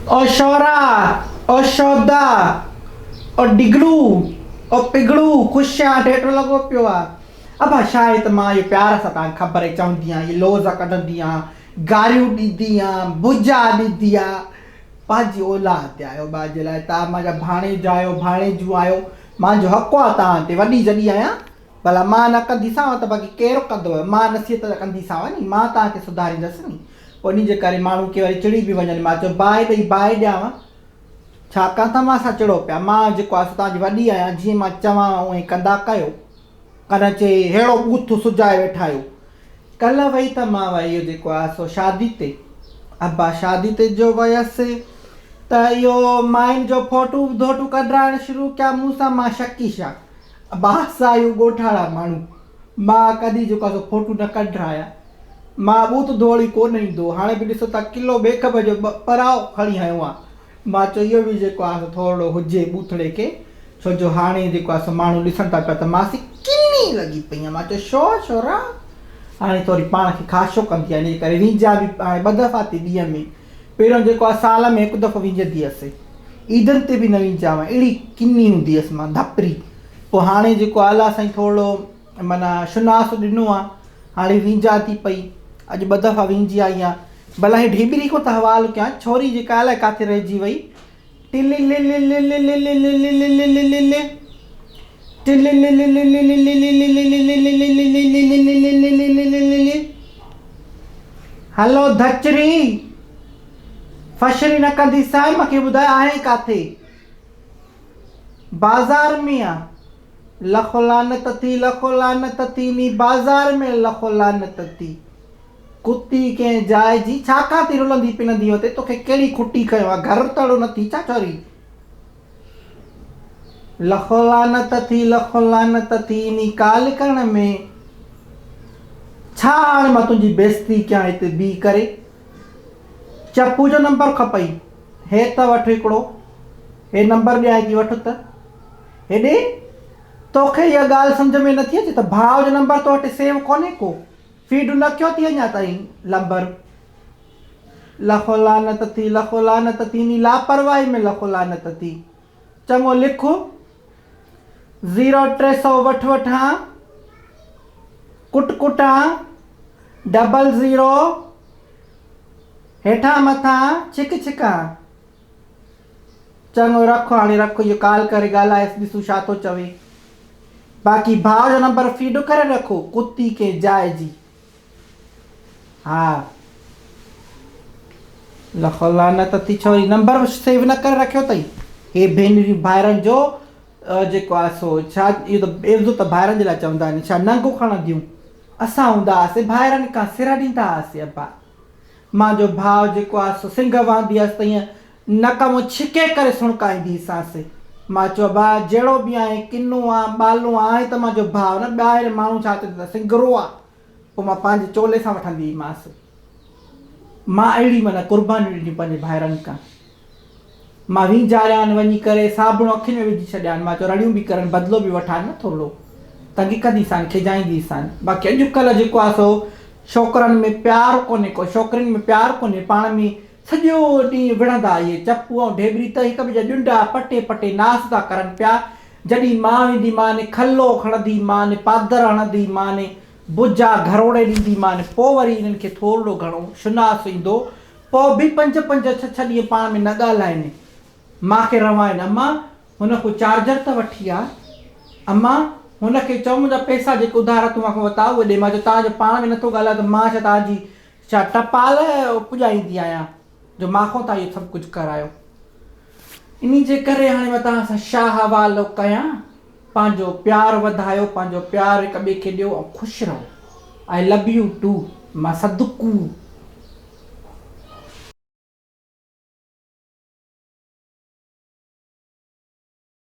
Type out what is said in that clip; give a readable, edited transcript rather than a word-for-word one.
ओ शौरा, ओ शौदा, ओ डिगड़ू, ओ पिगड़ू खुशियां ठेठो लगो पियो आ। अबा शायद मां ये प्यार सां तव्हां ख़बर चवंदी आहियां, ये लोज़ कढंदी आहियां, गारियूं ॾींदी आहियां, बुजा ॾींदी आहे। पंहिंजी औलाद ते आहियो बाजे लाइ, तव्हां मुंहिंजा भाणेज आहियो, भाणेजूं आहियो, मुंहिंजो हक़ु आहे तव्हां ते, वॾी जॾहिं आहियां। भला मां न कंदीसांव त बाक़ी केरु कंदो, मां नसीहत कंदीसांव नी, मां तव्हांखे सुधारींदसि नी। पोइ इन जे करे माण्हू के वरी चिड़ी बि वञनि, मां चयो बाहि ॾेई बाहि ॾियांव, छाकाणि त मां सां चिड़ो पिया। मां जेको आहे तव्हांजी वॾी आहियां, जीअं मां चवां उहे कंदा कयो, कन चए अहिड़ो ॿूथ सुजाए वेठा आहियो। कल्ह वई त मां वई इहो जेको आहे सो शादी ते, अबा शादी ते जो वयसि त इहो माइन जो फोटू धोटू कढाइण शुरू कया मूं सां। मां शकी छा, बास आहियूं ॻोठाणा माण्हू, मां कॾहिं जेको आहे सो फोटू न कढाया, मां ॿूथ धोड़ी कोन ईंदो। हाणे बि ॾिसो था किलो बेखब जो पराओ खणी आयो आहे। मां चयो इहो बि जेको आहे थोरो हुजे ॿूथड़े खे, छो जो हाणे जेको आहे सो माण्हू ॾिसनि था पिया त मासी किनी लॻी पई आहे। मां चयो छो छोरा, हाणे थोरी पाण खे ख़ासो कंदी आहे, इन जे करे विंजा बि हाणे 2 दफ़ा थी ॾींहं में, पहिरियों जेको आहे साल में 1 दफ़ो विंजंदी हुअसि, ईदनि ते बि न विंजाव, अहिड़ी किनी हूंदी हुअसि मां धपरी। पोइ हाणे जेको आहे अलाह साईं थोरो माना शुनास ॾिनो आहे, हाणे विंजा थी पई, अॼु 2 दफ़ा विंजी आई आहे। भला हे ढिबरी को त हवालो कयां, छोरी जेका अलाए किथे रहिजी वई, हलो धचरी फशरी न कंदी साईं, मूंखे ॿुधाए आहे किथे? बाज़ार में आहे। लखो लानत थी, लखो लानत थी, नी बाज़ार में लखो लानत थी, कुती कंहिं जाइ जी छाकाणि थी रुलंदी पिनंदी हुते, तोखे कहिड़ी खुटी कयो आहे, घर तड़ो न थी छा छोरी? लखो लानत थी, लखो लानत थी, नी काल करण में छा हाणे मां तुंहिंजी बेइज़ती कयां हिते बीह करे? चप्पू जो नंबर खपई, हे त वठु हिकिड़ो, हे नंबर ॾियां थी वठु त हेॾे। तोखे इहा ॻाल्हि सम्झ में नथी अचे त भाउ जो नंबर तो वटि सेव कोन्हे को, फीड न कयो थी अञा ताईं नंबर? लखो लानत थी, लखो लानत थी, नी लापरवाही में लखो लानत थी। चङो लिख 0300 वठ हां, कुट हां, 00 हेठां मथां छिक हां। चङो रखो, हाणे रखो, इहो कॉल करे ॻाल्हाएसि, ॾिसूं छा थो चवे। बाक़ी भाउ जो नंबर फीड करे रखो, कुती के जाइ जी। हा लखो लानत थी छोरी, नंबर सेव न करे रखियो अथई। हे भेनरियूं भाइरनि जो जेको आहे सो छा, इहो त एवज़ो त भाइरनि जे लाइ चवंदा आहिनि, छा नंगो खणंदियूं? असां हूंदा हुआसीं भाइरनि खां सिर ॾींदा हुआसीं। अबा मुंहिंजो भाउ जेको आहे सो सिंग वहंदी हुअसि त ईअं नक मां छिके करे सुणकाईंदीसांसि। मां चयो भाउ जहिड़ो बि आहे, किनो आहे, ॿालो आहे त मुंहिंजो भाउ न, ॿाहिरि माण्हू छा चवंदा सिंगरो आहे। पोइ मां पंहिंजे चोले सां वठंदी हुईमांसि। मां अहिड़ी माना क़ुर्बानी ॾिनी पंहिंजे भाइरनि खां। मां विंजारियानि वञी करे, साबुण अखियुनि में विझी छॾियानि, मां चयो रड़ियूं बि करनि, बदिलो बि वठानि न थोरो, तंगी कंदीसानि, खिजाईंदीसानि। बाक़ी अॼुकल्ह जेको आहे सो छोकिरनि में प्यारु कोन्हे को, छोकिरियुनि में प्यारु कोन्हे, पाण में सॼो ॾींहुं विढ़ंदा, इहे चप्पू ऐं ढेबरी त हिक ॿिए जा ॾुंडा पटे पटे नास था करनि पिया। जॾहिं मां वेंदी माने खलो खणंदी माने, पादर हणंदी माने, बुजा घरोड़े ॾींदी माने, पोइ वरी इन्हनि खे थोरो घणो शुनास ईंदो। पोइ बि 5-5 6 ॾींहं पाण में न ॻाल्हाइनि, मूंखे रवाइनि, अम्मा हुन को चार्जर त वठी आहे, अम्मा हुनखे चओ मुंहिंजा पैसा जेके उधार तूं मूंखे वरिता उहे ॾे। मां चयो तव्हांजो पाण में नथो ॻाल्हायो त मां छा तव्हांजी छा टपाल पुॼाईंदी आहियां जो मांखो तव्हां इहो सभु कुझु करायो? इन जे करे हाणे मां तव्हां सां छा हवालो कयां? पंहिंजो प्यारु वधायो, पंहिंजो प्यारु हिक ॿिए खे ॾियो ऐं ख़ुशि रहो। आई लव यू टू मां सदकू।